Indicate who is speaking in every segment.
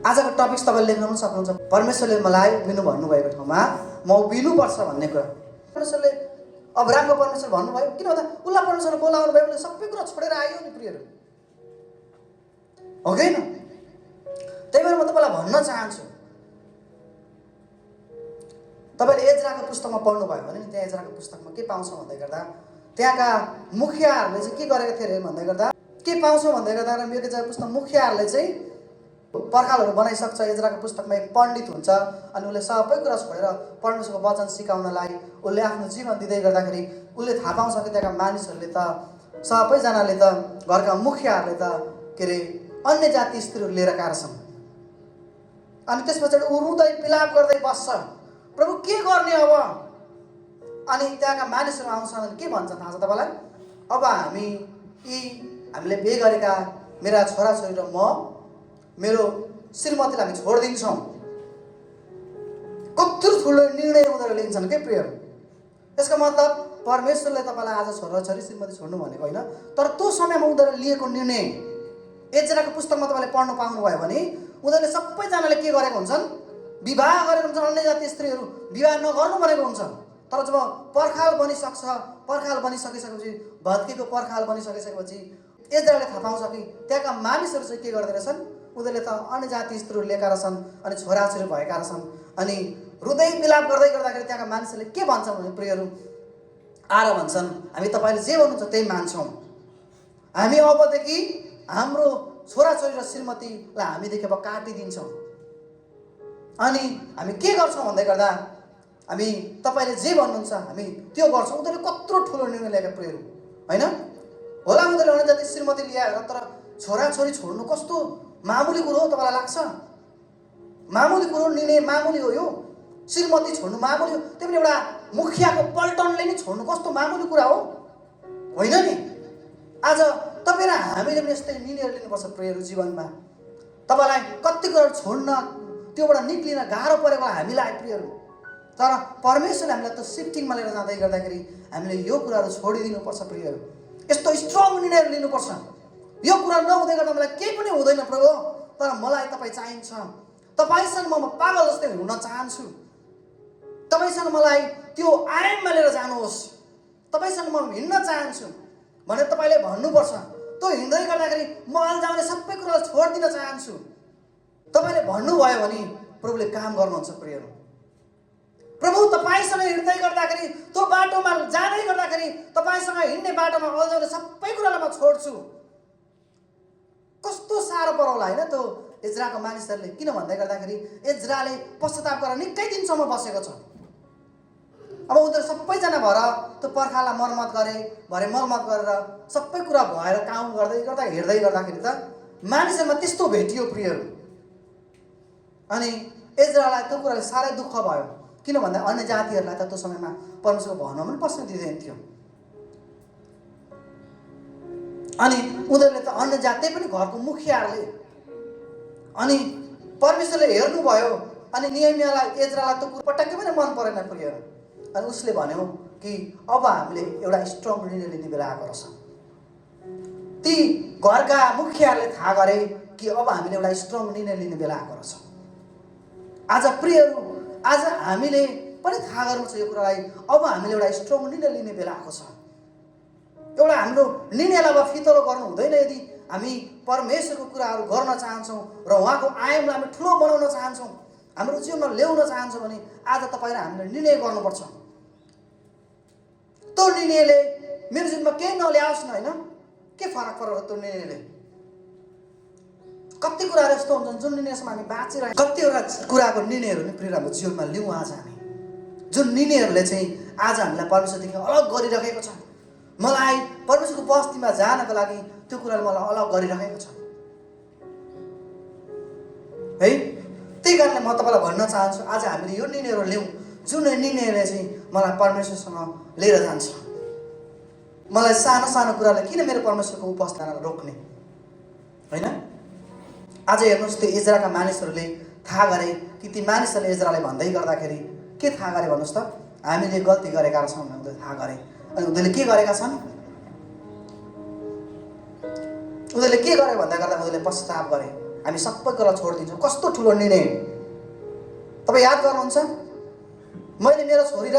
Speaker 1: आजको टपिक्स तपाईँले लेख्न पनि सक्नुहुन्छ। परमेश्वरले मलाई उभिनु भन्नुभएको ठाउँमा म उभिनुपर्छ भन्ने कुरा। परमेश्वरले अब्राहमको परमेश्वर भन्नुभयो, किन भन्दा उसलाई परमेश्वरले बोलाउनु भयो, उसले सबै कुरा छोडेर आयो नि प्रियहरू, हो कि होइन? त्यही भएर म तपाईँलाई भन्न चाहन्छु, तपाईँले एजराको पुस्तकमा पढ्नुभयो भने नि त्यहाँ एजराको पुस्तकमा के पाउँछौँ भन्दै गर्दा त्यहाँका मुखियाहरूले चाहिँ के गरेका थिए अरे भन्दै गर्दा के पाउँछौँ भन्दै गर्दा एजराको पुस्तक मुखियाहरूले चाहिँ पर्खालहरू बनाइसक्छ। एजराको पुस्तकमा एक पण्डित हुन्छ अनि उसले सबै कुरा छोडेर परमेश्वरको वचन सिकाउनलाई उसले आफ्नो जीवन दिँदै गर्दाखेरि उसले थाहा पाउँछ कि त्यहाँका मानिसहरूले त सबैजनाले त घरका मुखियाहरूले त के अरे अन्य जाति स्त्रीहरू लिएर गएका छन्। अनि त्यस पछाडि ऊ रुँदै विलाप गर्दै बस्छ, प्रभु के गर्ने अब? अनि त्यहाँका मानिसहरू आउँछन् अनि के भन्छ थाहा छ तपाईँलाई? अब हामीले बिहे गरेका मेरा छोराछोरी र म मेरो श्रीमतीलाई हामी छोडिदिन्छौँ। कत्रो ठुलो निर्णय उनीहरूले लिन्छन् के प्रिय? यसको मतलब परमेश्वरले तपाईँलाई आज छोराछोरी श्रीमती छोड्नु भनेको होइन, तर त्यो समयमा उनीहरूले लिएको निर्णय एजराको पुस्तकमा तपाईँले पढ्न पाउनुभयो भने उनीहरूले सबैजनाले के गरेको हुन्छन्? विवाह गरेको हुन्छन्। अन्य जाति स्त्रीहरू विवाह नगर्नु भनेको हुन्छ। तर जब पर्खाल बनिसकेपछि भत्केको पर्खाल बनिसकेपछि एजराले थाहा पाउँछ कि त्यहाँका मानिसहरू चाहिँ के गर्दै रहेछन्? उनीहरूले त अन्य जाति स्त्रीहरू लिएका रहेछन् अनि छोराछोरी भएका रहेछन्। अनि हृदय विलाप गर्दै गर्दाखेरि त्यहाँका मानिसहरूले के भन्छन् भने प्रियहरू आएर भन्छन्, हामी तपाईँले जे भन्नुहुन्छ त्यही मान्छौँ। हामी अबदेखि हाम्रो छोराछोरी र श्रीमतीलाई हामीदेखि अब काटिदिन्छौँ। अनि हामी के गर्छौँ भन्दै गर्दा हामी तपाईँले जे भन्नुहुन्छ हामी त्यो गर्छौँ। उनीहरूले कत्रो ठुलो निर्णय लिएका प्रियहरू, होइन? होला उनीहरूले अन्य जाति श्रीमती ल्याएर, तर छोराछोरी छोड्नु कस्तो मामुली कुरो हो तपाईँलाई लाग्छ? मामुली कुरो, निर्णय मामुली हो यो। श्रीमती छोड्नु मामुली हो, त्यो पनि एउटा मुखियाको पल्टनले नि छोड्नु कस्तो मामुली कुरा हो, होइन नि? आज तपाईँ र हामीले पनि यस्तै निर्णयहरू लिनुपर्छ प्रियहरू जीवनमा। तपाईँलाई कति कुरा छोड्न, त्योबाट निक्लिन गाह्रो परेको हामीलाई प्रियहरू, तर परमेश्वरले हामीलाई त सिफ्टिङमा लिएर जाँदै गर्दाखेरि हामीले यो कुराहरू छोडिदिनुपर्छ प्रियहरू। यस्तो स्ट्रङ निर्णयहरू लिनुपर्छ। यो कुरा नहुँदै गर्दा मलाई केही पनि हुँदैन प्रभु, तर मलाई तपाईँ चाहिन्छ। तपाईँसँग म पागल जस्तै हुन चाहन्छु। तपाईँसँग मलाई त्यो आयाममा लिएर जानुहोस्। तपाईँसँग म हिँड्न चाहन्छु भनेर तपाईँले भन्नुपर्छ। त्यो हिँड्दै गर्दाखेरि म अल्झाउने सबै कुरालाई छोडिदिन चाहन्छु। तपाईँले भन्नुभयो भने प्रभुले काम गर्नुहुन्छ प्रियहरू। प्रभु तपाईँसँग हिँड्दै गर्दाखेरि, त्यो बाटोमा जाँदै गर्दाखेरि तपाईँसँग हिँड्ने बाटोमा अल्झाउने सबै कुरालाई म छोड्छु। कस्तो साह्रो पराउला होइन त्यो एजराको मानिसहरूले? किन भन्दै गर्दाखेरि एजराले पश्चाताप गरेर निकै दिनसम्म बसेको छ। अब उनीहरू सबैजना भएर त्यो पर्खालाई मर्मत गरेर सबै कुरा भएर काम हेर्दै गर्दाखेरि त मानिसहरूमा त्यस्तो भेटियो प्रियहरू। अनि एजरालाई त्यो कुराले साह्रै दुःख भयो, किन भन्दा अन्य जातिहरूलाई त त्यो समयमा परमेश्वरको भवन पनि पस्न दिँदैन थियो। अनि उनीहरूले त अन्य जाति पनि घरको मुखियाहरूले, अनि परमेश्वरले हेर्नुभयो अनि नेहेमियालाई एजरालाई त्यो कुरो पटक्कै पनि मन परेन प्रियहरू। अनि उसले भन्यो कि अब हामीले एउटा स्ट्रङ निर्णय लिने बेला आएको रहेछ। ती घरका मुखियाहरूले थाहा गरे कि अब हामीले एउटा स्ट्रङ निर्णय लिने बेला आएको रहेछ। आज प्रियहरू, आज हामीले पनि थाहा गर्नु छ यो कुरालाई, अब हामीले एउटा स्ट्रङ निर्णय लिने बेला आएको छ। एउटा हाम्रो निर्णयलाई अब फितलो गर्नु हुँदैन। यदि हामी परमेश्वरको कुराहरू गर्न चाहन्छौँ र उहाँको आयामलाई हामी ठुलो बनाउन चाहन्छौँ, हाम्रो जीवनमा ल्याउन चाहन्छौँ भने आज तपाईँ र हामीले निर्णय गर्नुपर्छ। त्यो निर्णयले मेरो जीवनमा केही नल्याओस् न, होइन? के फरक परेर त्यो निर्णयले? कति कुराहरू यस्तो हुन्छन् जुन निर्णयसम्म हामी बाँचिरहेको, कतिवटा कुराको निर्णयहरू नि प्रिय हाम्रो जीवनमा लिउँ आज हामी, जुन निर्णयहरूले चाहिँ आज हामीलाई परमेश्वरदेखि अलग गरिरहेको छ। मलाई परमेश्वरको बस्तीमा जानको लागि त्यो कुराले मलाई अलग गरिरहेको छ है। त्यही कारणले म तपाईँलाई भन्न चाहन्छु आज हामीले यो निर्णयहरू लिउँ जुन निर्णयले चाहिँ मलाई परमेश्वरसँग लिएर जान्छ। मलाई सानो सानो कुराले किन मेरो परमेश्वरको उपस्थानमा रोक्ने, होइन? आज हेर्नुहोस्, त्यो एजराका मानिसहरूले थाहा गरे कि ती मानिसहरूले एजरालाई भन्दै गर्दाखेरि के थाहा गरे भन्नुहोस् त? हामीले गल्ती गरेका छौँ भनेर उनीहरूले थाहा गरे। अनि उनीहरूले के गरेका छन्? उनीहरूले के गरे भन्दा गर्दा उनीहरूले पश्चाताप गरे। हामी सबै कुरा छोडिदिन्छौँ। कस्तो ठुलो निर्णय! तपाईँ याद गर्नुहुन्छ, मैले मेरो छोरी र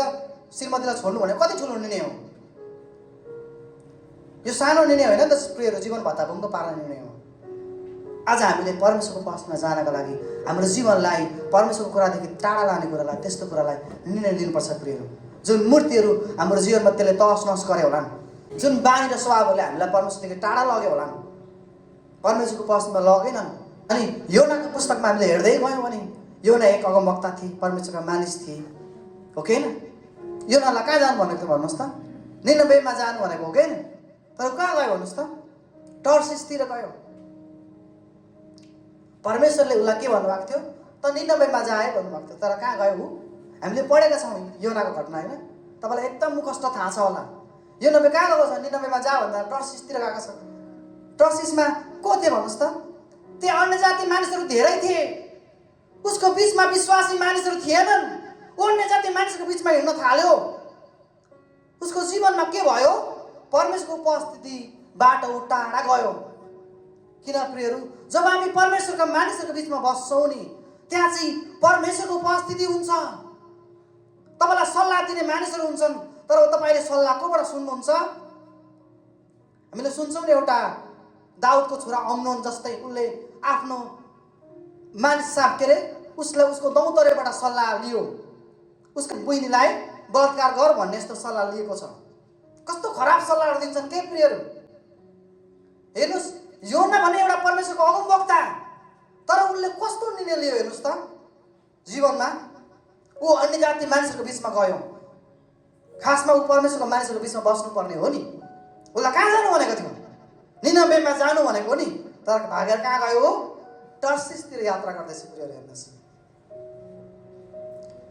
Speaker 1: श्रीमतीलाई छोड्नु भने कति ठुलो निर्णय हो। यो सानो निर्णय होइन त प्रियहरू, जीवन भत्ताभुङ्ग पार्ने निर्णय हो। आज हामीले परमेश्वरको पक्षमा जानका लागि हाम्रो जीवनलाई परमेश्वरको कुरादेखि टाढा लाने कुरालाई, त्यस्तो कुरालाई निर्णय लिनुपर्छ प्रियहरू। जुन मूर्तिहरू हाम्रो जीवनमा त्यसले तहस नहस गरे होलान्, जुन बानी र स्वभावहरूले हामीलाई परमेश्वरदेखि टाढा लग्यो होलान्, परमेश्वरको पक्षमा लगेनन्। अनि योनाको पुस्तकमा हामीले हेर्दै गयौँ भने योना एक अगमवक्ता थिए, परमेश्वरका मानिस थिए, हो कि होइन? योनालाई कहाँ जानु भनेको भन्नुहोस् त? निनवेमा जानु भनेको हो कि होइन? तर कहाँ गयो भन्नुहोस् त? टर्सिसतिर गयो। परमेश्वरले उसलाई के भन्नुभएको थियो? त निनवेमा जाए भन्नुभएको थियो। तर कहाँ गयो ऊ? हामीले पढेका छौँ योनाको घटना, होइन? तपाईँलाई एकदम मुखस्त थाहा छ होला। योना कहाँ गएको छ? निनवेमा जा भन्दा टर्सिसतिर गएको छ। टर्सिसमा को थिए भन्नुहोस् त? त्यहाँ अन्य जाति मानिसहरू धेरै थिए। उसको बिचमा विश्वासी मानिसहरू थिएनन्। अन्य जाति मानिसको बिचमा हिँड्न थाल्यो। उसको जीवनमा के भयो? परमेश्वरको उपस्थितिबाट ऊ टाढा गयो। किन प्रियहरू? जब हामी परमेश्वरका मानिसहरूको बिचमा बस्छौँ नि, त्यहाँ चाहिँ परमेश्वरको उपस्थिति हुन्छ। तपाईँलाई सल्लाह दिने मानिसहरू हुन्छन्, तर तपाईँले सल्लाह कोबाट सुन्नुहुन्छ? हामीले सुन्छौँ नि, एउटा दाउदको छोरा अम्नोन जस्तै, उसले आफ्नो मानिस साहब के अरे उसले उसको दौतरेबाट सल्लाह लियो, उसको बहिनीलाई बलात्कार गर भन्ने यस्तो सल्लाह लिएको छ। कस्तो खराब सल्लाहहरू दिन्छन् के प्रियहरू? हेर्नुहोस्, योना भन्ने एउटा परमेश्वरको अगमवक्ता, तर उसले कस्तो निर्णय लियो हेर्नुहोस् त जीवनमा। ऊ अन्य जाति मानिसहरूको बिचमा गयो। खासमा ऊ परमेश्वरको मानिसहरूको बिचमा बस्नुपर्ने हो नि। उसलाई कहाँ जानु भनेको थियो? निनवेमा जानु भनेको हो नि, तर भागेर कहाँ गयो? टर्सिसतिर यात्रा गर्दैछ प्रियहरू। हेर्नुहोस्,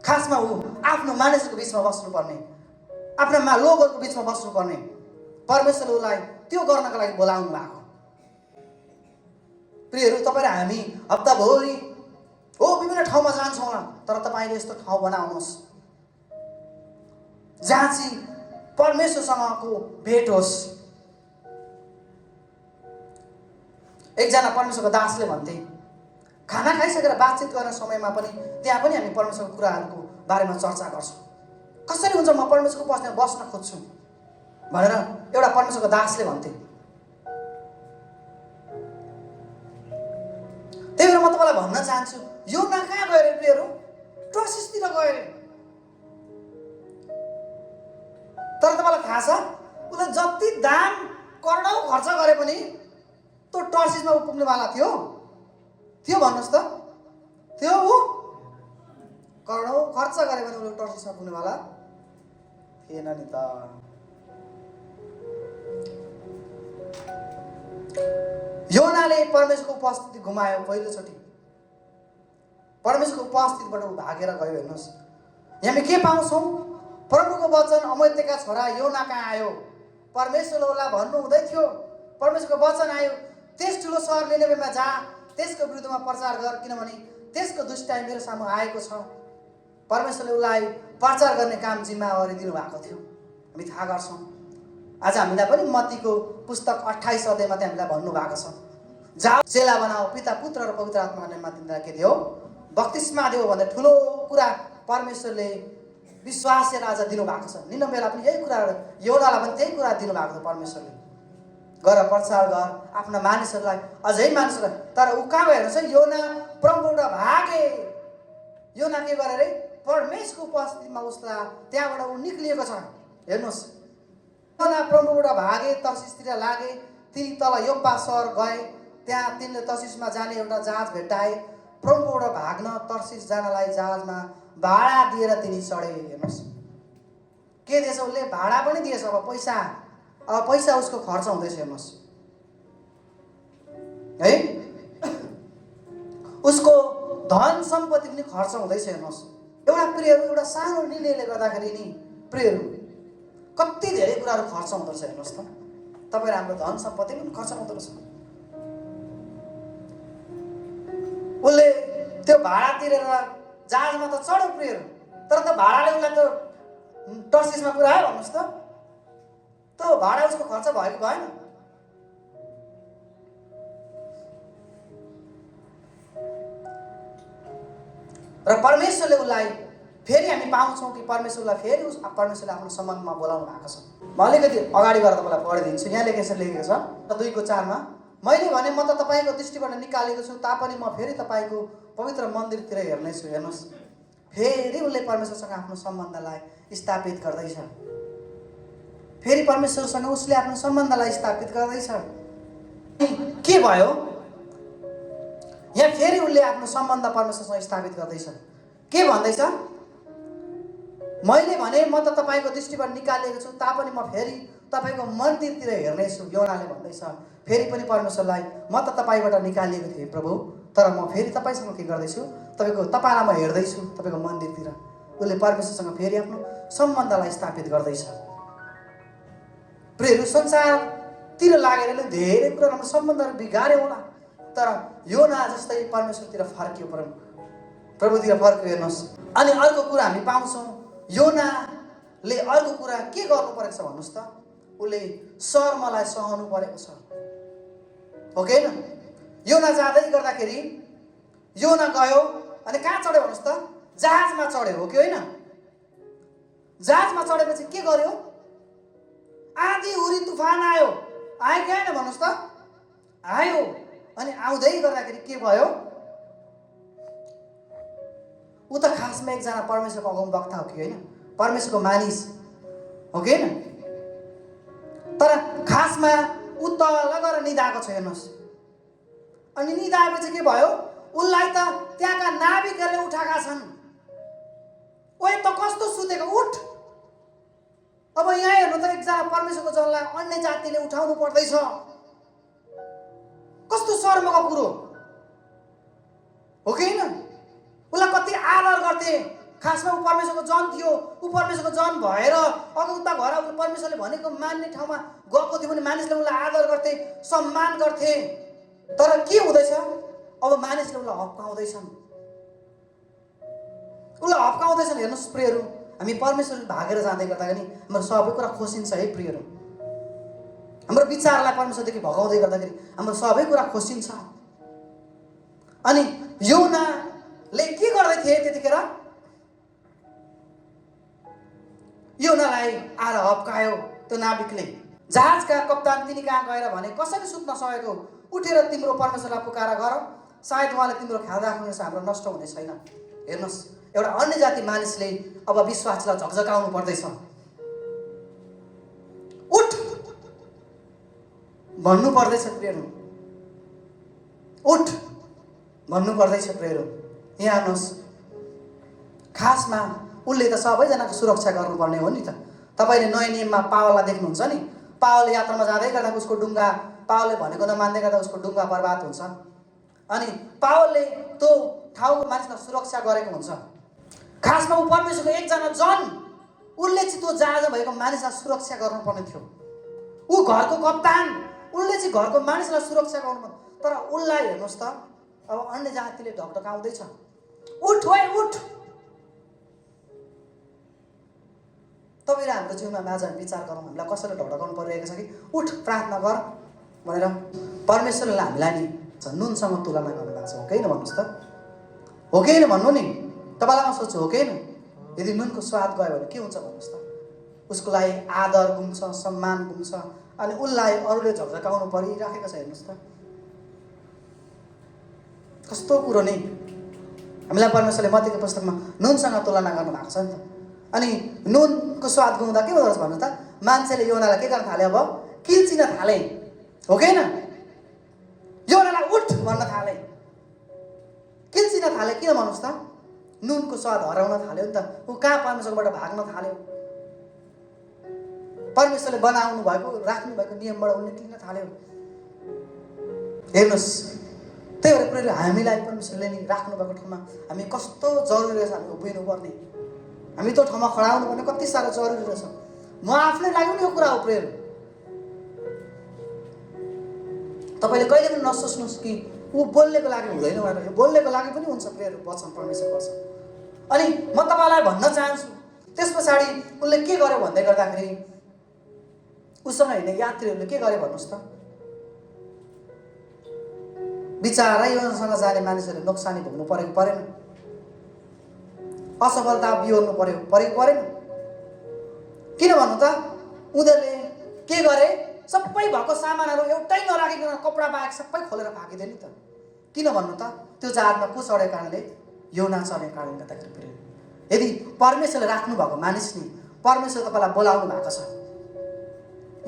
Speaker 1: खासमा ऊ आफ्नो मानिसहरूको बिचमा बस्नुपर्ने, आफ्ना लोकहरूको बिचमा बस्नुपर्ने, परमेश्वरले उसलाई त्यो गर्नको लागि बोलाउनु भएको। प्रियहरू, तपाईँ र हामी हप्ताभरि विभिन्न ठाउँमा जान्छौँ होला, तर तपाईँले यस्तो ठाउँ बनाउनुहोस् जहाँ चाहिँ परमेश्वरसँगको भेट होस्। एकजना परमेश्वरको दासले भन्थे, खाना खाइसकेर बातचित गर्ने समयमा पनि त्यहाँ पनि हामी परमेश्वरको कुराहरूको बारेमा चर्चा गर्छौँ। कसरी हुन्छ? म परमेश्वरको पक्षमा बस्न खोज्छु भनेर एउटा परमेश्वरको दासले भन्थे। त्यही भएर म तपाईँलाई भन्न चाहन्छु, योना कहाँ गयो अरे प्रियहरू? टर्सिसतिर गयो अरे। तर तपाईँलाई थाहा छ, उसले जति दाम करोडौँ खर्च गरे पनि त्यो टर्सिसमा पुग्नेवाला थियो भन्नुहोस् त? थियो ऊ? करोडौँ खर्च गरे भने उसले टर्सिसमा पुग्नेवाला थिएन नि त। योनाले परमेश्वरको उपस्थिति गुमायो पहिलोचोटि। परमेश्वरको उपस्थितिबाट ऊ भागेर गयो। हेर्नुहोस्, हामी के पाउँछौँ? प्रभुको वचन अमोत्यका छोरा योना कहाँ आयो? परमेश्वरले उसलाई भन्नु हुँदै थियो, परमेश्वरको वचन आयो, त्यस ठुलो सहर निनवेमा जा, त्यसको विरुद्धमा प्रचार गर, किनभने त्यसको दुष्टाइ मेरो सामु आएको छ। परमेश्वरले उसलाई प्रचार गर्ने काम जिम्मेवारी दिनुभएको थियो। हामी थाहा गर्छौँ। आज हामीलाई पनि मत्तीको पुस्तक 28 अध्यायमा चाहिँ हामीलाई भन्नुभएको छ, जाऊ चेला बनाऊ, पिता पुत्र र पवित्र आत्माको नाममा तिमीलाई के दियो? बप्तिस्मा दियो भनेर ठुलो कुरा परमेश्वरले विश्वासीय राजा दिनुभएको छ। निनवेलाई पनि यही कुरा, योनालाई पनि त्यही कुरा दिनुभएको छ परमेश्वरले, गर प्रचार गर आफ्ना मानिसहरूलाई, अझै मानिसहरूलाई। तर ऊ कहाँ गयो हेर्नुहोस् है? योना प्रभुबाट भागे। योना के गरे अरे? परमेश्वरको उपस्थितिमा उसलाई त्यहाँबाट ऊ निक्लिएको छ। हेर्नुहोस्, योना प्रभुबाट भागे, तर्सिसतिर लागे। तिनी तल योप्पा सहर गए, त्यहाँ तिनले तर्सिसमा जाने एउटा जहाज भेट्टाए। प्रभुबाट भाग्न तर्सिस जानलाई जहाजमा भाडा दिएर तिनी चढे। हेर्नुहोस्, के दिएछ उसले? भाडा पनि दिएछ। अब पैसा उसको खर्च हुँदैछ। हेर्नुहोस् है, उसको धन सम्पत्ति पनि खर्च हुँदैछ। हेर्नुहोस्, एउटा प्रियहरू, एउटा सानो निर्णयले गर्दाखेरि नि प्रियहरू कति धेरै कुराहरू खर्च हुँदो रहेछ। हेर्नुहोस् त, तपाईँ हाम्रो धन सम्पत्ति पनि खर्च हुँदो रहेछ। उसले त्यो भाडा तिरेर जहाजमा त चढ्यो प्रियहरू, तर त्यो भाडाले उसलाई त टर्सिसमा पुऱ्यायो भन्नुहोस् त? त्यो भाडा उसको खर्च भयो कि भएन? र परमेश्वरले उसलाई फेरि हामी पाउँछौँ कि परमेश्वरलाई फेरि परमेश्वरले आफ्नो सम्बन्धमा बोलाउनु भएको छ। म अलिकति अगाडि गएर तपाईँलाई पढिदिन्छु। यहाँ लेखेको छ 2:4 मैले भने म त तपाईँको दृष्टिबाट निकालेको छु, तापनि म फेरि तपाईँको पवित्र मन्दिरतिर हेर्नेछु। हेर्नुहोस्, फेरि उसले परमेश्वरसँग आफ्नो सम्बन्धलाई स्थापित गर्दैछ। फेरि परमेश्वरसँग उसले आफ्नो सम्बन्धलाई स्थापित गर्दैछ। के भयो यहाँ? फेरि उसले आफ्नो सम्बन्ध परमेश्वरसँग स्थापित गर्दैछ। के भन्दैछ? मैले भने म त तपाईँको दृष्टिबाट निकालेको छु, तापनि म फेरि तपाईँको मन्दिरतिर हेर्नेछु। योनाले भन्दैछ फेरि पनि परमेश्वरलाई, म त तपाईँबाट निकालिएको थिएँ प्रभु, तर म फेरि तपाईँसँग के गर्दैछु? तपाईँलाई म हेर्दैछु, तपाईँको मन्दिरतिर। उसले परमेश्वरसँग फेरि आफ्नो सम्बन्धलाई स्थापित गर्दैछ। प्रियहरू, संसारतिर लागेर धेरै कुरामा सम्बन्धहरू बिगार्यो होला, तर योना जस्तै परमेश्वरतिर फर्कियो, प्रभुतिर फर्कियो। हेर्नुहोस्, अनि अर्को कुरा हामी पाउँछौँ, योनाले अर्को कुरा के गर्नु परेको छ भन्नुहोस् त? उसले शर्मलाई सहनु परेको छ, हो कि होइन? योना जाँदै गर्दाखेरि योना गयो अनि कहाँ चढ्यो भन्नुहोस् त? जहाजमा चढ्यो, हो कि होइन? जहाजमा चढेपछि के गर्यो? आँधी हुरी तुफान आयो कि होइन भन्नुहोस् त? आयो। अनि आउँदै गर्दाखेरि के भयो? ऊ त खासमा एकजना परमेश्वरको अगमवक्ता हो कि होइन? परमेश्वरको मानिस हो कि होइन? तर खासमा ऊ तल गएर निदाएको छ। हेर्नुहोस्, अनि निदाएपछि के भयो? उसलाई त त्यहाँका नाविकहरूले उठाएका छन्। ओए त कस्तो सुतेको, उठ। अब यहाँ हेर्नु त, एकजना परमेश्वरको जनलाई अन्य जातिले उठाउनु पर्दैछ। कस्तो शर्मको कुरो हो कि होइन? उसलाई कति आदर गर्थे। खासमा ऊ परमेश्वरको जन थियो। ऊ परमेश्वरको जन भएर अगुता घर परमेश्वरले भनेको मान्ने ठाउँमा गएको थियो भने मानिसले उसलाई आदर गर्थे, सम्मान गर्थे। तर के हुँदैछ? अब मानिसले उसलाई हप्काउँदैछन्, हेर्नुहोस् प्रियहरू, हामी परमेश्वर भागेर जाँदै गर्दाखेरि हाम्रो सबै कुरा खोसिन्छ है प्रियहरू। हाम्रो विचारलाई परमेश्वरदेखि भगाउँदै गर्दाखेरि हाम्रो सबै कुरा खोसिन्छ। अनि योनाले के गर्दै थिए त्यतिखेर? योनालाई आएर हप्कायो त्यो नाविकले। जहाजका कप्तान तिनी कहाँ गएर भने, कसरी सुत्न सकेको? उठेर तिम्रो परमेश्वरलाई पुकारा गर, सायद उहाँले तिम्रो ख्याल राख्नुहुनेछ, हाम्रो नष्ट हुने छैन। हेर्नुहोस्, एउटा अन्य जाति मानिसले अब विश्वासलाई झकझकाउनु पर्दैछ। उठ भन्नु पर्दैछ प्रियहरू, उठ भन्नु पर्दैछ प्रियहरू। यहाँ हेर्नुहोस्, खासमा उसले त सबैजनाको सुरक्षा गर्नुपर्ने हो नि त। तपाईँले नयाँ नियममा पावललाई देख्नुहुन्छ नि। पावल यात्रामा जाँदै गर्दा उसको डुङ्गा, पावलले भनेको नमान्दै गर्दा उसको डुङ्गा बर्बाद हुन्छ। अनि पावलले त्यो ठाउँको मानिसलाई सुरक्षा गरेको हुन्छ। खासमा ऊ परमेश्वरको एकजना जन, उसले चाहिँ त्यो जहाजमा भएको मानिसलाई सुरक्षा गर्नुपर्ने थियो। ऊ घरको कप्तान, उसले चाहिँ घरको मानिसलाई सुरक्षा गर्नुपर्ने। तर उसलाई हेर्नुहोस् त, अब अन्य जातिले ढकढकाउँदैछ। उठ ओए उठ। तपाईँ र हाम्रो जीवनमा आज हामी विचार गरौँ, हामीलाई कसैले ढकढकाउनु परिरहेको छ कि उठ प्रार्थना गर भनेर। परमेश्वरले हामीलाई नि नुनसँग तुलना गर्नुभएको छ, हो कि होइन भन्नुहोस् त? हो कि होइन भन्नु नि? तपाईँलाई म सोध्छु, हो कि होइन? यदि नुनको स्वाद गयो भने के हुन्छ भन्नुहोस् त? उसको लागि आदर गुम्छ, सम्मान गुम्छ, अनि उसलाई अरूले झकझकाउनु परिराखेको छ। हेर्नुहोस् त कस्तो कुरो नि। हामीलाई परमेश्वरले मत्तीको पुस्तकमा नुनसँग तुलना गर्नुभएको छ नि त। अनि नुनको स्वाद गुम्दा के हुँदो रहेछ भन्नु त? मान्छेले योनालाई के गर्न थाले? अब किल्चिन थाले, हो कि होइन? योनालाई उठ भन्न थाले, किल्चिन थाले। किन भन्नुहोस् त? नुनको स्वाद हराउन थाल्यो नि त। ऊ कहाँ परमेश्वरबाट भाग्न थाल्यो। परमेश्वरले बनाउनु भएको, राख्नु भएको नियमबाट ऊ निक्लिन थाल्यो। हेर्नुहोस्, त्यही भएर प्रियहरू, हामीलाई परमेश्वरले नि राख्नु भएको ठाउँमा हामी कस्तो जरुरी रहेछ हामी उभिनुपर्ने। हामी त्यो ठाउँमा खडा हुनुपर्ने कति साह्रो जरुरी रहेछ। म आफ्नै लागि पनि यो कुरा हो प्रियहरू। तपाईँले कहिले पनि नसोच्नुहोस् कि ऊ बोल्नेको लागि हुँदैन भनेर। यो बोल्नेको लागि पनि हुन्छ प्रियहरू, वचन, परमेश्वर वचन। अनि म तपाईँलाई भन्न चाहन्छु, त्यस पछाडि उसले के गर्यो भन्दै गर्दाखेरि उसँग हिँड्ने यात्रीहरूले के गर्यो भन्नुहोस् त? बिचारै योसँग जाने मानिसहरूले नोक्सानी भोग्नु परेको परेन। असफलता बिहोर्नु परेको परेन? किन भन्नु त? उनीहरूले के गरे? सबै भएको सामानहरू एउटै नराखिकन कपडा बाहेक सबै खोलेर फ्याँकिदिए नि त। किन भन्नु त? त्यो जहाजमा को चढेको कारणले? योना चढेको कारणले गर्दाखेरि प्रिय। यदि परमेश्वरले राख्नु भएको मानिस नि, परमेश्वर तपाईँलाई बोलाउनु भएको छ।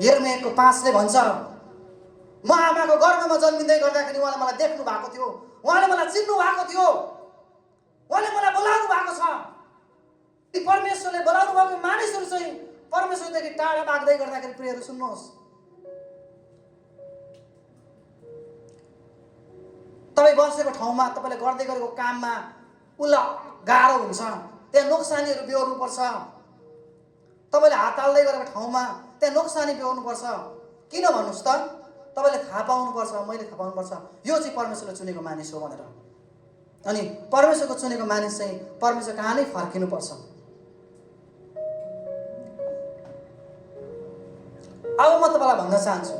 Speaker 1: यिर्मयाको 5ले भन्छ, म आमाको गर्भमा जन्मिँदै गर्दाखेरि उहाँले मलाई देख्नु भएको थियो, उहाँले मलाई चिन्नु भएको थियो, उहाँले मलाई बोलाउनु भएको छ। ती परमेश्वरले बोलाउनु भएको मानिसहरू चाहिँ परमेश्वरदेखि टाढा भाग्दै गर्दाखेरि प्रियहरू सुन्नुहोस्, तपाईँ बसेको ठाउँमा तपाईँले गर्दै गरेको काममा उसलाई गाह्रो हुन्छ, त्यहाँ नोक्सानीहरू बेहोर्नुपर्छ। तपाईँले हात हाल्दै गरेको ठाउँमा त्यहाँ नोक्सानी बेहोर्नुपर्छ। किन भन्नुहोस् त? तपाईँले थाहा पाउनुपर्छ, मैले थाहा पाउनुपर्छ, यो चाहिँ परमेश्वरले चुनेको मानिस हो भनेर। अनि परमेश्वरको चुनेको मानिस चाहिँ परमेश्वर कहाँ नै फर्किनुपर्छ। अब म तपाईँलाई भन्न चाहन्छु,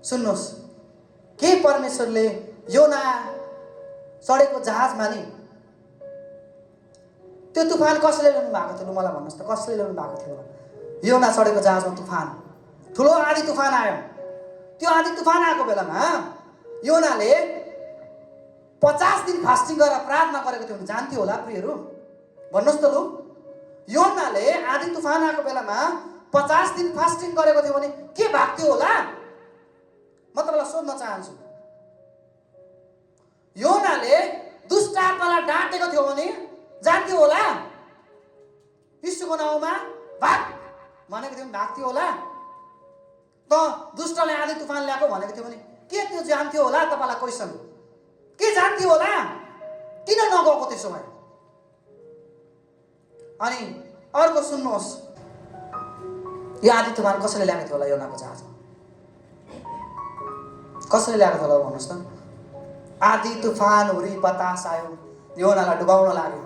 Speaker 1: सुन्नुहोस्, के परमेश्वरले योना चढेको जहाजमा नि त्यो तुफान कसले ल्याउनु भएको थियो? मलाई भन्नुहोस् त, कसले ल्याउनु भएको थियो? योना चढेको जहाजमा तुफान, ठुलो आँधी तुफान आयो। त्यो आँधी तुफान आएको बेलामा योनाले 50 दिन फास्टिङ गरेर प्रार्थना गरेको थियो भने जान्थ्यो होला प्रियहरू? भन्नुहोस् त लु, योनाले आँधी तुफान आएको बेलामा 50 दिन फास्टिङ गरेको थियो भने के भएको थियो होला? म तपाईँलाई सोध्न चाहन्छु, योनाले दुष्ट आत्मालाई डाँटेको थियो भने जान्थ्यो होला? यीशुको नाउँमा भाग भनेको थियो भने भाग्थ्यो होला? त दुष्टले आँधी तुफान ल्याएको भनेको थियो भने के त्यो जान्थ्यो होला? तपाईँलाई क्वेसन के जान्थ्यो होला? किन नगएको त्यसो भए? अनि अर्को सुन्नुहोस्, यो आँधी तुफान कसैले ल्याएको थियो होला? योनाको जहाजमा कसैले ल्याएको थियो होला भन्नुहोस् त? आँधी तुफान हुरी बतास आयो, योनालाई डुबाउन लाग्यो।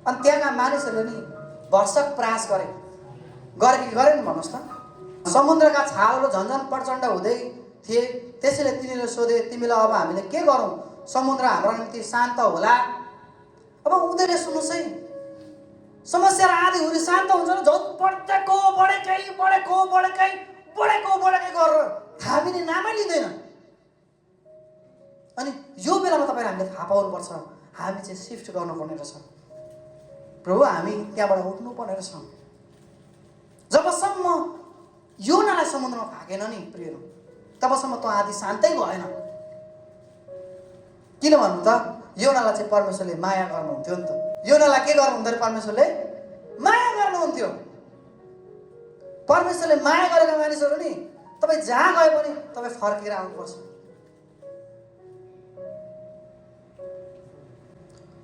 Speaker 1: अनि त्यहाँका मानिसहरूले नि भरसक प्रयास गरे कि गरेन भन्नुहोस् त? समुद्रका छालहरू झन्झन प्रचण्ड हुँदै थिए। त्यसैले तिनीहरूले सोधे, तिमीलाई अब हामीले के गरौँ? समुद्र हाम्रो निम्ति शान्त होला? अब उनीहरूले सुन्नुहोस् है, समस्या र आँधी हुरी शान्त हुन्छ र झन् बढेकै गरेर हामीले नामै लिँदैन। अनि यो बेलामा तपाईँ हामीले थाहा पाउनुपर्छ, हामी चाहिँ सिफ्ट गर्नुपर्ने रहेछ। प्रभु, हामी त्यहाँबाट उठ्नुपर्ने रहेछ। जबसम्म योनालाई समुद्रमा फ्याँकेन नि प्रियहरू, तबसम्म त आँधी शान्तै भएन। किन भन्नु त? योनालाई चाहिँ परमेश्वरले माया गर्नुहुन्थ्यो नि त। योनालाई के गर्नुहुन्थ्यो अरे? परमेश्वरले माया गर्नुहुन्थ्यो। परमेश्वरले माया गरेका मानिसहरू नि तपाईँ जहाँ गए पनि तपाईँ फर्केर आउनुपर्छ।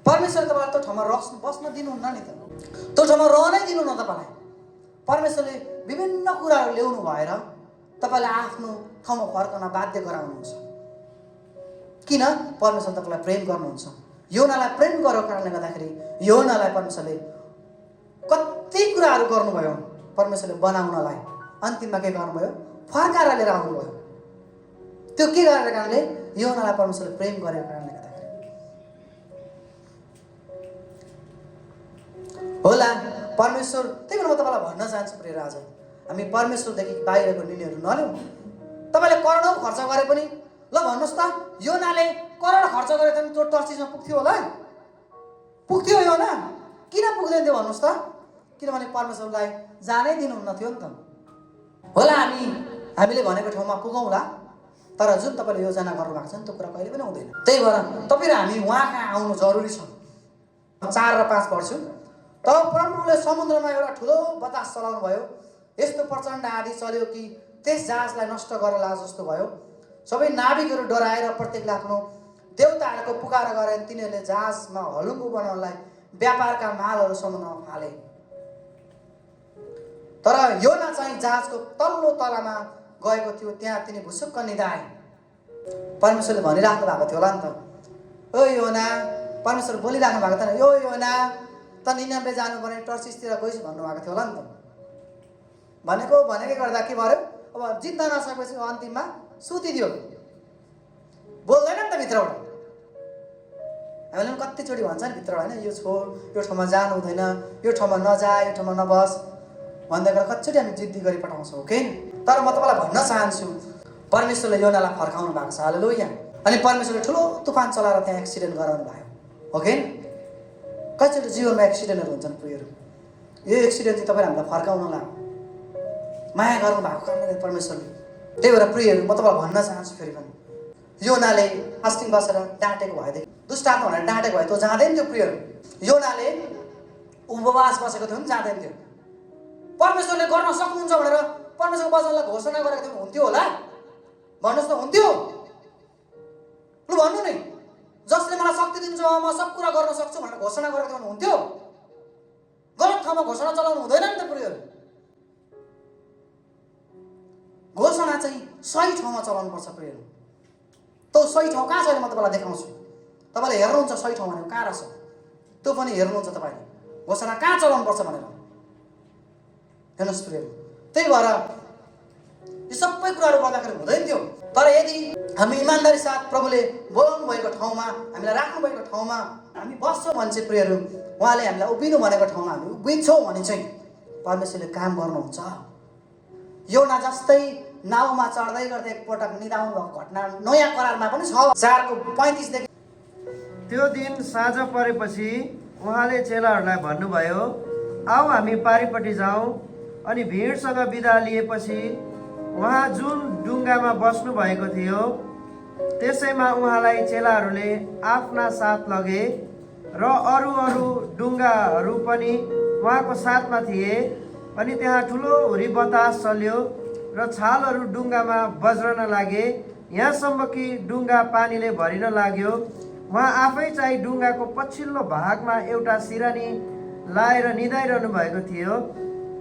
Speaker 1: परमेश्वरले तपाईँलाई त्यो ठाउँमा बस्न दिनुहुन्न नि त, त्यो ठाउँमा रहनै दिनुहुन्न तपाईँलाई। परमेश्वरले विभिन्न कुराहरू ल्याउनु भएर तपाईँलाई आफ्नो ठाउँमा फर्कन बाध्य गराउनुहुन्छ। किन? परमेश्वर तपाईँलाई प्रेम गर्नुहुन्छ। योनालाई प्रेम गरेको कारणले गर्दाखेरि योनालाई परमेश्वरले कति कुराहरू गर्नुभयो। परमेश्वरले बनाउनलाई अन्तिममा के गर्नुभयो? फर्काएर लिएर आउनुभयो। त्यो के गरेको कारणले? योनालाई परमेश्वरले प्रेम गरेको कारणले गर्दाखेरि होला। परमेश्वर, त्यही भएर म तपाईँलाई भन्न चाहन्छु प्रिय, आज हामी परमेश्वरदेखि बाहिरको निर्णयहरू नलिउँ। तपाईँले करोडौँ खर्च गरे पनि, ल भन्नुहोस् त, योनाले करोड खर्च गरे त त्यो टर्चिसमा पुग्थ्यो होला? पुग्थ्यो योना? किन पुग्दैन थियो भन्नुहोस् त? किनभने परमेश्वरलाई जानै दिनुहुन्न थियो नि त। होला हामीले भनेको ठाउँमा पुगौँला, तर जुन तपाईँले योजना गर्नुभएको छ नि त्यो कुरा कहिले पनि हुँदैन। त्यही भएर तपाईँ र हामी उहाँ कहाँ आउनु जरुरी छ। 4 र 5 पढ्छु। तब परमप्रभुले समुद्रमा एउटा ठुलो बतास चलाउनु भयो। यस्तो प्रचण्ड आँधी चल्यो कि त्यस जहाजलाई नष्ट गरेला जस्तो भयो। सबै नाविकहरू डराएर प्रत्येकले आफ्नो देवताहरूको पुकार गरे। तिनीहरूले जहाजमा हलुङ्गो बनाउनलाई व्यापारका मालहरू समुद्रमा फाले। तर योना चाहिँ जहाजको तल्लो तलामा गएको थियो, त्यहाँ तिनी भुसुक्क निदाए। परमेश्वरले भनिराख्नु भएको थियो होला नि त, ओ योना, परमेश्वर बोलिराख्नु भएको थिएन, यो योना त निनबे जानुपर्ने, टर्सिसतिर गइस् भन्नुभएको थियो होला नि त। भनेकै गर्दा के भयो? अब जित्न नसकेपछि अन्तिममा सुतिदियो, बोल्दैन नि त भित्रबाट। हामीले पनि कतिचोटि भन्छ नि भित्र होइन, यो छोड, यो ठाउँमा जानु हुँदैन, यो ठाउँमा नजा, यो ठाउँमा नबस भन्दै गरेर कतिचोटि हामी जिद्दी गरी पठाउँछौँ, ओके। तर म तपाईँलाई भन्न चाहन्छु परमेश्वरले योनालाई फर्काउनु भएको छ, हालेलुया। अनि परमेश्वरले ठुलो तुफान चलाएर त्यहाँ एक्सिडेन्ट गराउनु भयो, ओके। कतिचोटि जीवनमा एक्सिडेन्टहरू हुन्छन् प्रियहरू, यो एक्सिडेन्ट चाहिँ तपाईँले हामीलाई फर्काउनलाई हो, माया गर्नु भएको कारणले परमेश्वरले। त्यही भएर प्रियहरू म तपाईँलाई भन्न चाहन्छु फेरि पनि, योनाले फास्टिङ बसेर डाँटेको भएदेखि, दुष्ट आत्मा भनेर डाँटेको भए त्यो जाँदैन थियो प्रियहरू। योनाले उपवास बसेको थियो भने जाँदैन थियो। परमेश्वरले गर्न सक्नुहुन्छ भनेर परमेश्वरको वचनलाई घोषणा गरेको थियो हुन्थ्यो होला, भन्नुहोस् त, हुन्थ्यो? लु भन्नु नि, जसले मलाई शक्ति दिन्छ म सब कुरा गर्न सक्छु भनेर घोषणा गरेको थियो भने हुन्थ्यो? गलत ठाउँमा घोषणा चलाउनु हुँदैन नि त प्रियहरू। घोषणा चाहिँ सही ठाउँमा चलाउनुपर्छ प्रियहरू। त्यो सही ठाउँ कहाँ छ अहिले म तपाईँलाई देखाउँछु। तपाईँले हेर्नुहुन्छ सही ठाउँ भनेको कहाँ रहेछ, त्यो पनि हेर्नुहुन्छ तपाईँले, घोषणा कहाँ चलाउनुपर्छ भनेर। हेर्नुहोस् प्रियहरू, त्यही भएर यो सबै कुराहरू गर्दाखेरि हुँदैन थियो। तर यदि हामी इमान्दारी साथ प्रभुले बोलाउनु भएको ठाउँमा, हामीलाई राख्नु भएको ठाउँमा हामी बस्छौँ भने चाहिँ प्रियहरू, उहाँले हामीलाई उभिनु भनेको ठाउँमा हामी उभिन्छौँ भने चाहिँ परमेश्वरले काम गर्नुहुन्छ। योना जस्तै नाउँमा चढ्दै गर्दै एकपटक निदाउनु भएको घटना नयाँ करारमा पनि छ, 4:35 देखि।
Speaker 2: त्यो दिन साँझ परेपछि उहाँले चेलाहरूलाई भन्नुभयो, आऊ हामी पारिपट्टि जाउँ। अनि भिडसँग बिदा लिएपछि उहाँ जुन डुङ्गामा बस्नु भएको थियो त्यसैमा उहाँलाई चेलाहरूले आफ्ना साथ लगे र अरू अरू डुङ्गाहरू पनि उहाँको साथमा थिए। अनि त्यहाँ ठुलो हुरी बतास चल्यो र छालहरू डुङ्गामा बज्रन लागे, यहाँसम्म कि डुङ्गा पानीले भरिन लाग्यो। उहाँ आफै चाहिँ डुङ्गाको पछिल्लो भागमा एउटा सिरानी लाएर निदाइरहनु भएको थियो।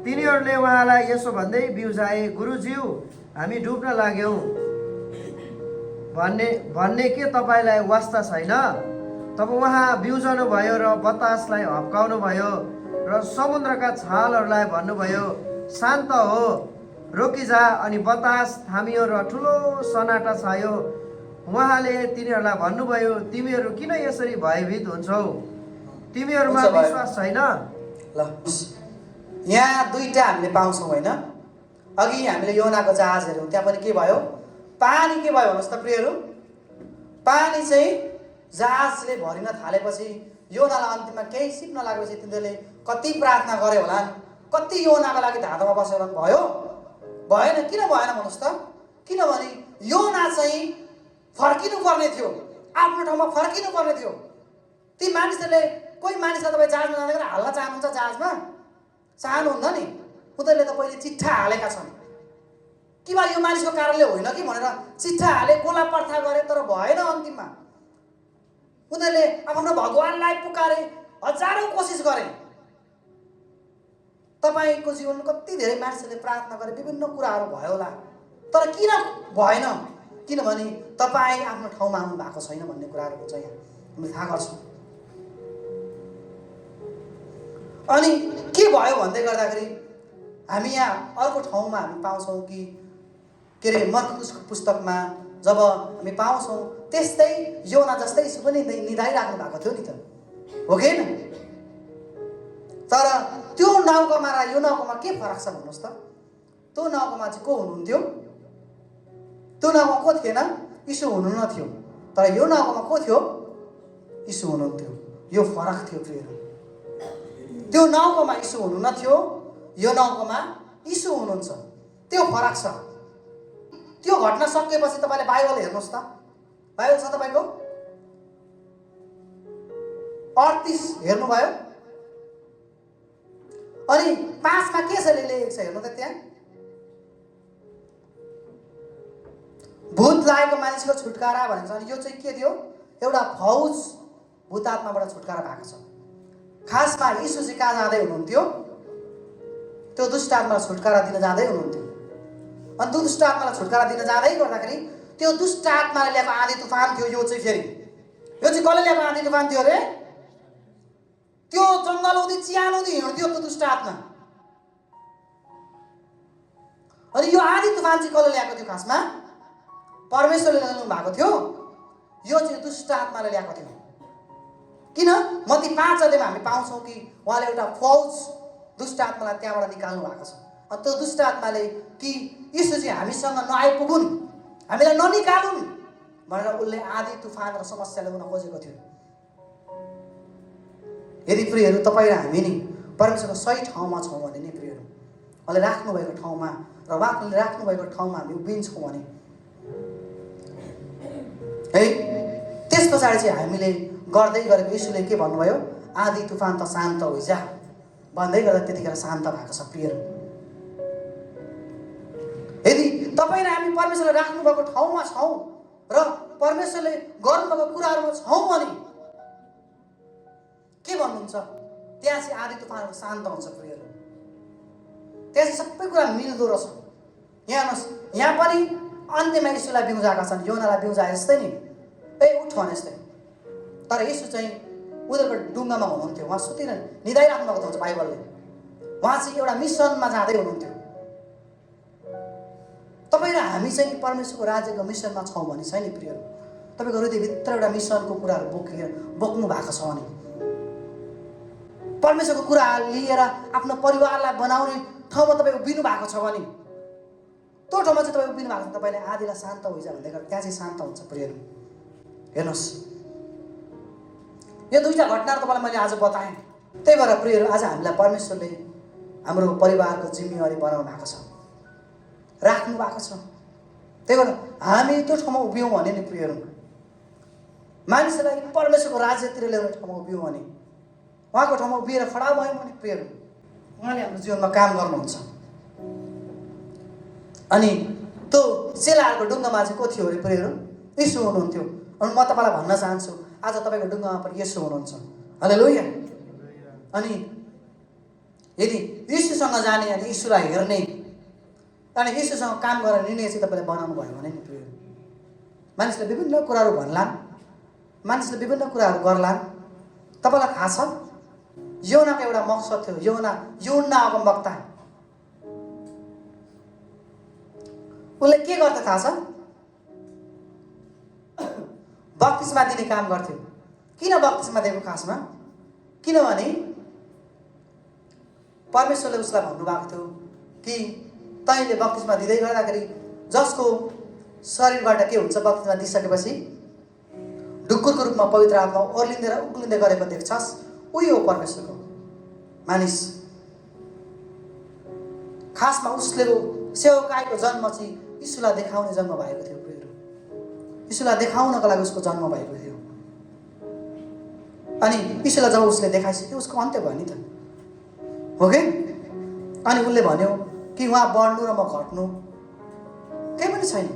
Speaker 2: तिनीहरूले उहाँलाई यसो भन्दै बिउजाए, गुरुज्यू हामी डुब्न लाग्यौँ भन्ने के तपाईँलाई वास्ता छैन? तब उहाँ बिउजनु भयो र बतासलाई हप्काउनु भयो र समुद्रका छालहरूलाई भन्नुभयो, शान्त हो, रोकिजा। अनि बतास थामियो र ठुलो सन्नाटा छायो। उहाँले तिनीहरूलाई भन्नुभयो, तिमीहरू किन यसरी भयभीत हुन्छौ? तिमीहरूमा विश्वास छैन?
Speaker 1: ल, यहाँ दुईटा हामीले पाउँछौँ होइन। अघि हामीले योनाको जहाज हेऱ्यौँ, त्यहाँ पनि के भयो? पानी के भयो भन्नुहोस् त प्रियहरू? पानी चाहिँ जहाजले भरिन थालेपछि योनालाई अन्तिममा केही सिप्न लागेपछि तिनीहरूले कति प्रार्थना गरे होला, कति योनाको लागि धाँधोमा बस्यो होला, भयो? भएन। किन भएन भन्नुहोस् त? किनभने योना चाहिँ फर्किनु पर्ने थियो, आफ्नो ठाउँमा फर्किनु पर्ने थियो। ती मानिसहरूले, कोही मानिसलाई तपाईँ जहाजमा जाँदाखेरि हाल्न चाहनुहुन्छ? जहाजमा चाहनुहुन्न नि। उनीहरूले त पहिले चिट्ठा हालेका छन् कि बा यो मानिसको कारणले होइन कि भनेर चिट्ठा हाले, गोला पर्था गरे, तर भएन। अन्तिममा उनीहरूले आफ्नो भगवानलाई पुकारे, हजारौँ कोसिस गरे। तपाईँको जीवनमा कति धेरै मानिसहरूले प्रार्थना गरे, विभिन्न कुराहरू भयो होला, तर किन भएन? किनभने तपाईँ आफ्नो ठाउँमा आउनु भएको छैन भन्ने कुराहरू चाहिँ हामीले थाहा गर्छौँ। अनि के भयो भन्दै गर्दाखेरि हामी यहाँ अर्को ठाउँमा हामी पाउँछौँ कि के अरे मर्कुसको पुस्तकमा जब हामी पाउँछौँ त्यस्तै योना जस्तै यीशु पनि निदाइराख्नु भएको थियो नि त, हो कि होइन? तर त्यो नौकामा र यो नौकामा के फरक छ भन्नुहोस् त? त्यो नौकामा चाहिँ को हुनुहुन्थ्यो? त्यो नौकामा को थिएन? यीशु हुनुहुन्न थियो। तर यो नौकामा को थियो? यीशु हुनुहुन्थ्यो। यो फरक थियो प्रियहरू। त्यो नौकामा यीशु हुनुहुन्न थियो, यो नौकामा यीशु हुनुहुन्छ। त्यो फरक छ। त्यो घटना सकिएपछि तपाईँले बाइबल हेर्नुहोस् त, बाइबल छ तपाईँको 38 हेर्नुभयो? अनि 5मा के छ लेखेको छ हेर्नु त? त्यहाँ भूत लागेको मानिसको छुटकारा भनेको छ। अनि यो चाहिँ के थियो? एउटा फौज भूत आत्माबाट छुटकारा भएको छ। खासमा यीशु चाहिँ कहाँ जाँदै हुनुहुन्थ्यो? त्यो दुष्ट आत्मालाई छुटकारा दिन जाँदै हुनुहुन्थ्यो। अनि त्यो दुष्ट आत्मालाई छुटकारा दिन जाँदै गर्दाखेरि त्यो दुष्ट आत्माले ल्याएको आँधी तुफान थियो। यो चाहिँ फेरि यो चाहिँ कसले ल्याएको आँधी तुफान थियो अरे? त्यो जङ्गल उदी चियान उदी हिँड्थ्यो त्यो दुष्ट आत्मा। अनि यो आँधी तुफान चाहिँ कसले ल्याएको थियो? खासमा परमेश्वरले ल्याउनु भएको थियो। यो चाहिँ दुष्ट आत्माले ल्याएको थियो। किन मत्ती 5 अध्यायमा हामी पाउँछौँ कि उहाँले एउटा फौज दुष्ट आत्मालाई त्यहाँबाट निकाल्नु भएको छ। अनि त्यो दुष्ट आत्माले कि यीशु चाहिँ हामीसँग नआइपुगुन्, हामीलाई ननिकालुन् भनेर उसले आँधी तुफान र समस्या ल्याउन खोजेको थियो। यदि प्रियहरू तपाईँ र हामी नि परमेश्वरको सही ठाउँमा छौँ भने नि प्रियहरू, उहाँले राख्नुभएको ठाउँमा र उहाँले राख्नुभएको ठाउँमा हामी उभिन्छौँ भने है, त्यस पछाडि चाहिँ हामीले गर्दै गरेको यीशुले के भन्नुभयो, आँधी तुफान त शान्त होइजा भन्दै गर्दा त्यतिखेर शान्त भएको छ प्रियहरू। यदि तपाईँ र हामी परमेश्वरले राख्नुभएको ठाउँमा छौँ र परमेश्वरले गर्नुभएको कुराहरूमा छौँ भने के भन्नुहुन्छ, त्यहाँ चाहिँ आँधी तुफानहरू शान्त हुन्छ प्रियहरू। त्यहाँ चाहिँ सबै कुरा मिल्दो रहेछ। यहाँ हेर्नुहोस्, यहाँ पनि अन्त्यमा यीशुलाई बिउजाएका छन्, योनालाई बिउजाए जस्तै नि, ए उठ भने जस्तै। तर यीशु चाहिँ उनीहरूको डुङ्गामा हुनुहुन्थ्यो, उहाँ सुतिर निदाइराख्नु भएको हुन्छ बाइबलले। उहाँ चाहिँ एउटा मिसनमा जाँदै हुनुहुन्थ्यो। तपाईँ र हामी चाहिँ परमेश्वरको राज्यको मिसनमा छौँ भने चाहिँ नि प्रियहरू, तपाईँको हृदयभित्र एउटा मिसनको कुराहरू बोक्नु भएको छ भने, परमेश्वरको कुरा लिएर आफ्नो परिवारलाई बनाउने ठाउँमा तपाईँ उभिनु भएको छ भने, त्यो ठाउँमा चाहिँ तपाईँ उभिनु भएको छ, तपाईँले आधीलाई शान्त होइजा भन्दै गर्दा त्यहाँ चाहिँ शान्त हुन्छ प्रियहरू। हेर्नुहोस्, यो दुईवटा घटनाहरू तपाईँलाई मैले आज बताएँ। त्यही भएर प्रियहरू, आज हामीलाई परमेश्वरले हाम्रो परिवारको जिम्मेवारी बनाउनु भएको छ, राख्नु भएको छ। त्यही भएर हामी त्यो ठाउँमा उभियौँ भने नि प्रियहरू, मानिसहरूलाई परमेश्वरको राज्यतिर ल्याउने ठाउँमा उभियौँ भने, उहाँको ठाउँमा उभिएर खडा भयौँ भने प्रियहरू, उहाँले हाम्रो जीवनमा काम गर्नुहुन्छ। अनि त्यो चेलाहरूको डुङ्गामा चाहिँ को थियो अरे प्रियहरू, यीशु हुनुहुन्थ्यो। अनि म तपाईँलाई भन्न चाहन्छु, आज तपाईँको डुङ्गामा पनि यीशु हुनुहुन्छ। हालेलुया। अनि यदि यीशुसँग जाने अनि यीशुलाई हेर्ने अनि यीशुसँग काम गरेर निर्णय चाहिँ तपाईँले बनाउनु भयो भने नि प्रियहरू, मानिसले विभिन्न कुराहरू भन्लान्, मानिसले विभिन्न कुराहरू गर्लान्। तपाईँलाई थाहा छ, योनाको एउटा मकसद थियो। योना अगमवक्ता, उसले के गर्थे थाहा छ, बप्तिस्मा दिने काम गर्थ्यो। किन बप्तिस्मा दिएको खासमा, किनभने परमेश्वरले उसलाई भन्नुभएको थियो कि तैँले बप्तिस्मा दिँदै गर्दाखेरि जसको शरीरबाट के हुन्छ, बप्तिस्मा दिइसकेपछि ढुकुरको रूपमा पवित्र आत्मा ओर्लिँदै र उक्लिँदै गरेको देख्छस्, उही हो परमेश्वरको मानिस। खासमा उसले सेवकाईको जन्म चाहिँ यीशुलाई देखाउने जन्म भएको थियो प्रियहरू। यीशुलाई देखाउनको लागि उसको जन्म भएको थियो। अनि यीशुलाई जब उसले देखाइसक्यो, उसको अन्त्य भयो नि त, हो कि? अनि उसले भन्यो कि उहाँ बढ्नु र म घट्नु केही पनि छैन।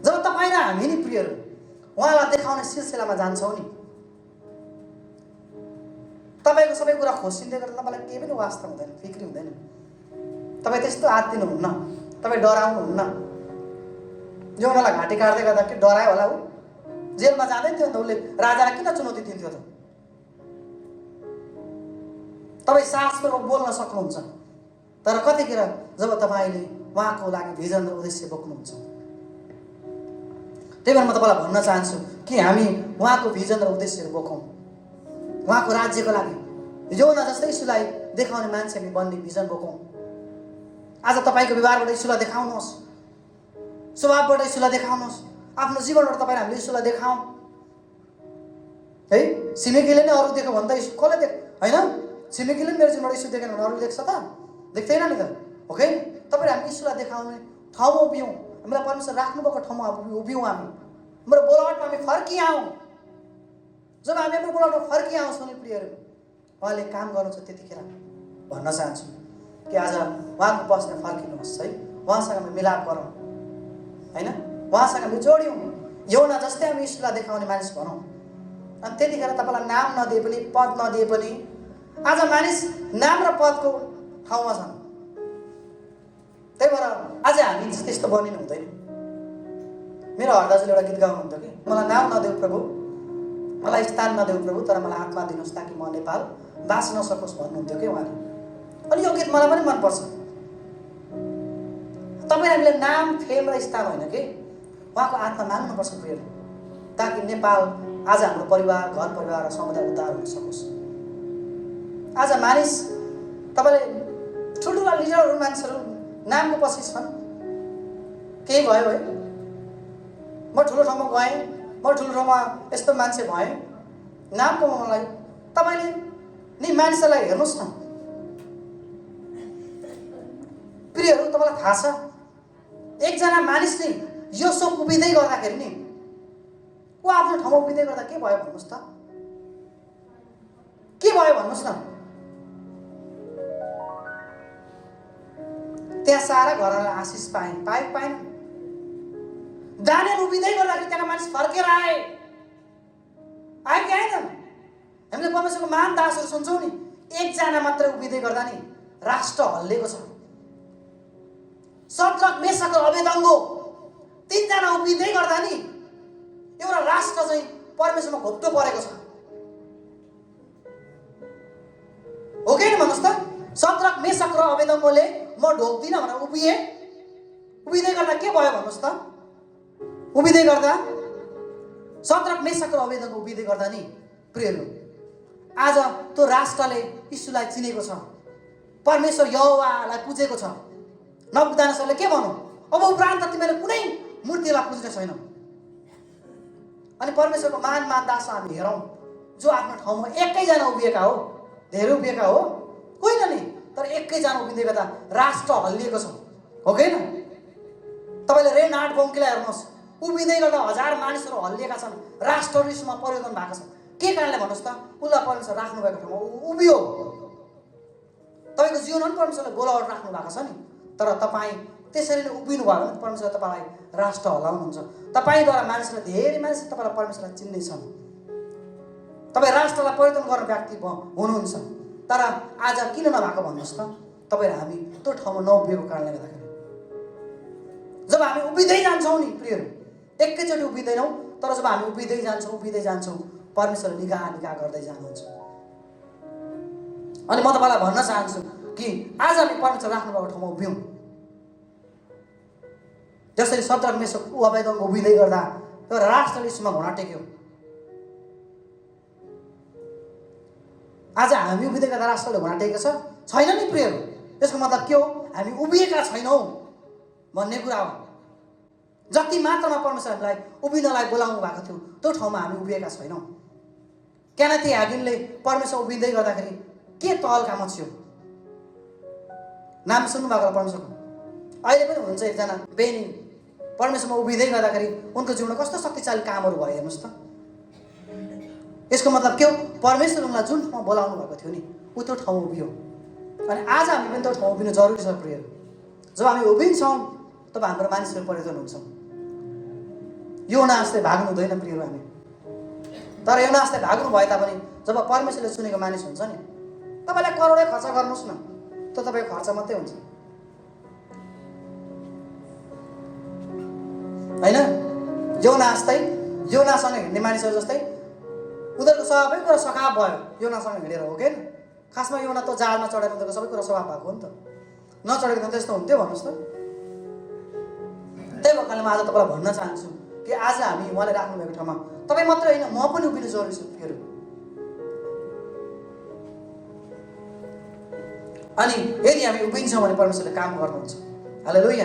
Speaker 1: जब तपाईँ र हामी नि प्रियहरू उहाँलाई देखाउने सिलसिलामा जान्छौँ नि, तपाईँको सबै कुरा खोसिँदै गर्दा तपाईँलाई केही पनि वास्ता हुँदैन, फिक्री हुँदैन। तपाईँ त्यस्तो आत्तिनुहुन्न, तपाईँ डराउनुहुन्न। योनालाई घाँटी काट्दै गर्दा के डरायो होला, ऊ जेलमा जाँदै थियो नि त, उसले राजालाई किन चुनौती दिन्थ्यो त? तपाईँ साहसपूर्वक बोल्न सक्नुहुन्छ, तर कतिखेर जब तपाईँले उहाँको लागि भिजन र उद्देश्य बोक्नुहुन्छ। त्यही भएर म तपाईँलाई भन्न चाहन्छु कि हामी उहाँको भिजन र उद्देश्यहरू बोकौँ, उहाँको राज्यको लागि योना जस्तै यीशुलाई देखाउने मान्छे हामी बन्ने भिजन बोकौँ। आज तपाईँको व्यवहारबाट यीशुलाई देखाउनुहोस्, स्वभावबाट यीशुलाई देखाउनुहोस्, आफ्नो जीवनबाट तपाईँ हामीले यीशुलाई देखाउँ है। छिमेकीले नै अरू देख्यो भने त यीशु कसले देख, होइन? छिमेकीले पनि मेरो जीवनबाट यीशु देखेन भने अरूले देख्छ त? देख्दैन नि त, हो कि? तपाईँ हामी यीशुलाई देखाउने ठाउँमा उभियौँ, हामीलाई परमेश्वर राख्नुभएको ठाउँमा उभियौँ, हामी हाम्रो बोलावटमा हामी फर्किआउँ। जब हामी हाम्रो बोलावटमा फर्किआउँछौँ भने प्रियहरू, उहाँले काम गर्नुहुन्छ। त्यतिखेर भन्न चाहन्छु कि आज उहाँको बसमा फर्किनुहोस् है, उहाँसँग हामी मिलाप गरौँ, होइन? उहाँसँग हामी जोड्यौँ, योना जस्तै हामी यीशुलाई देखाउने मानिस भनौँ। अनि त्यतिखेर तपाईँलाई नाम नदिए पनि, पद नदिए पनि, आज मानिस नाम र पदको ठाउँमा छन्। त्यही भएर आज हामी त्यस्तो बनिनु हुँदैन। मेरो हरदाजुले एउटा गीत गाउनुहुन्थ्यो कि, मलाई नाम नदेऊ प्रभु, मलाई स्थान नदेऊ प्रभु, तर मलाई आत्मा दिनुहोस् ताकि म नेपाल बाँच्न सकोस् भन्नुहुन्थ्यो कि उहाँले। अनि यो गीत मलाई पनि मनपर्छ। तपाईँ हामीले नाम, फेम र स्थान होइन कि, उहाँको आत्मा माग्नुपर्छ प्रियहरू, ताकि नेपाल आज हाम्रो परिवार, घर परिवार र समुदाय उद्धार हुन सकोस्। आज मानिस, तपाईँले ठुल्ठुला लिडरहरू मान्छेहरू नामको पछि छन्, केही भयो है, म ठुलो ठाउँमा गएँ, म ठुलो ठाउँमा यस्तो मान्छे भएँ, नाम कमाउनलाई। तपाईँले नि मानिसलाई हेर्नुहोस् न प्रियहरू, तपाईँलाई थाहा छ एकजना मानिसले यो सब उभिँदै गर्दाखेरि नि ऊ आफ्नो ठाउँमा उभिँदै गर्दा के भयो भन्नुहोस् त? के भयो भन्नुहोस् न? त्यहाँ सारा घरलाई आशिष पाएन? दानियल उभिँदै गर्दाखेरि त्यहाँका मानिस फर्केर आए कि आएनन्? हामीले परमेश्वरको महान दासहरू सुन्छौँ नि, एकजना मात्र उभिँदै गर्दा नि राष्ट्र हल्लेको छ। शद्रक, मेशक र अबेदनगो तीनजना उभिँदै गर्दा नि एउटा राष्ट्र चाहिँ परमेश्वरमा घोप्टो परेको छ। हो कि भन्नुहोस् त? शद्रक, मेशक र अबेदनगोले म ढोक्दिनँ भनेर उभिँदै गर्दा के भयो भन्नुहोस् त? उभिँदै गर्दा शद्रक, मेशक र अबेदनगो उभिँदै गर्दा नि प्रियहरू, आज त्यो राष्ट्रले यीशुलाई चिनेको छ, परमेश्वर यहोवालाई पुजेको छ। नबुकदनेस्सरले के भन्नु? अब उपरान्त तिमीले कुनै मूर्तिलाई पुज्ने छैनौ। अनि परमेश्वरको महान दास हामी हेरौँ जो आफ्नो ठाउँमा एकैजना उभिएका हो, धेरै उभिएका हो होइन नि, तर एकैजना उभिँदै गर्दा राष्ट्र हल्लिएको छ। हो कि होइन? तपाईँले रेनहार्ड बङ्कीलाई हेर्नुहोस्, उभिँदै गर्दा 1000 मानिसहरू हल्लिएका छन्, राष्ट्रहरू यीशुमा परिवर्तन भएको छ। के कारणले भन्नुहोस् त? उसलाई परमेश्वर राख्नु भएको ठाउँमा उभियो। तपाईँको जीवनमा पनि परमेश्वरले बोलावट राख्नु भएको छ नि, तर तपाईँ त्यसरी नै उभिनु भयो भने परमेश्वर तपाईँलाई राष्ट्र हल्लाउनुहुन्छ। तपाईँद्वारा मानिसलाई, धेरै मानिसले तपाईँलाई परमेश्वरलाई चिन्ने छन्। तपाईँ राष्ट्रलाई परिवर्तन गर्ने व्यक्ति हुनुहुन्छ, तर आज किन नभएको भन्नुहोस् त? तपाईँ र हामी त्यो ठाउँमा नउभिएको कारणले गर्दाखेरि। जब हामी उभिँदै जान्छौँ नि प्रियहरू, एकैचोटि उभिँदैनौँ, तर जब हामी उभिँदै जान्छौँ परमेश्वरले निगाह गर्दै जानुहुन्छ। अनि म तपाईँलाई भन्न चाहन्छु कि आज हामी परमेश्वर राख्नुभएको ठाउँमा उभियौँ। जसरी शद्रक, मेशक, अबेदनगो उभिँदै गर्दा एउटा राष्ट्रले यीशुमा घुँडा टेक्यो। आज हामी उभिँदै गर्दा राष्ट्रले घुँडा टेकेको छैन नि प्रियहरू। त्यसको मतलब के हो? हामी उभिएका छैनौँ भन्ने कुरा हो। जति मात्रामा परमेश्वरलाई उभिनलाई बोलाउनु भएको थियो त्यो ठाउँमा हामी उभिएका छैनौँ। केनेथ ह्यागिनले परमेश्वर उभिँदै गर्दाखेरि के तहल्कामा थियो? नाम सुन्नुभएको परमेश्वरको? अहिले पनि हुनुहुन्छ एकजना बेनी, परमेश्वरमा उभिँदै गर्दाखेरि उनको जीवनमा कस्तो शक्तिशाली कामहरू भयो हेर्नुहोस् त। यसको मतलब के हो? परमेश्वर उनलाई जुन ठाउँमा बोलाउनु भएको थियो नि ऊ त्यो ठाउँमा उभियो। अनि आज हामी पनि त्यो ठाउँमा उभिनु जरुरी छ प्रियहरू। जब हामी उभिन्छौँ तब हाम्रो मानिसहरू परिवर्तन हुन्छ। योना जस्तै भाग्नु हुँदैन प्रियहरू हामी। तर योना जस्तै भाग्नु भए तापनि जब परमेश्वरले चुनेको मानिस हुन्छ नि, तपाईँलाई करोडै खर्च गर्नुहोस् न, त्यो तपाईँको खर्च मात्रै हुन्छ होइन? योनासँग हिँड्ने मानिसहरू जस्तै उनीहरूको सबै कुरा सखाप भयो योनासँग हिँडेर। हो कि? खासमा योना त जहाजमा चढेर उनीहरूको सबै कुरा सखाप भएको हो नि त। नचढेको त त्यस्तो हुन्थ्यो भन्नुहोस् त? त्यही भएकाले म आज तपाईँलाई भन्न चाहन्छु कि आज हामी उहाँले राख्नुभएको ठाउँमा तपाईँ मात्रै होइन, म पनि उभिनु जरुरी छ प्रियहरू। अनि यदि हामी उभिन्छौँ भने परमेश्वरले काम गर्नुहुन्छ। हालेलुया।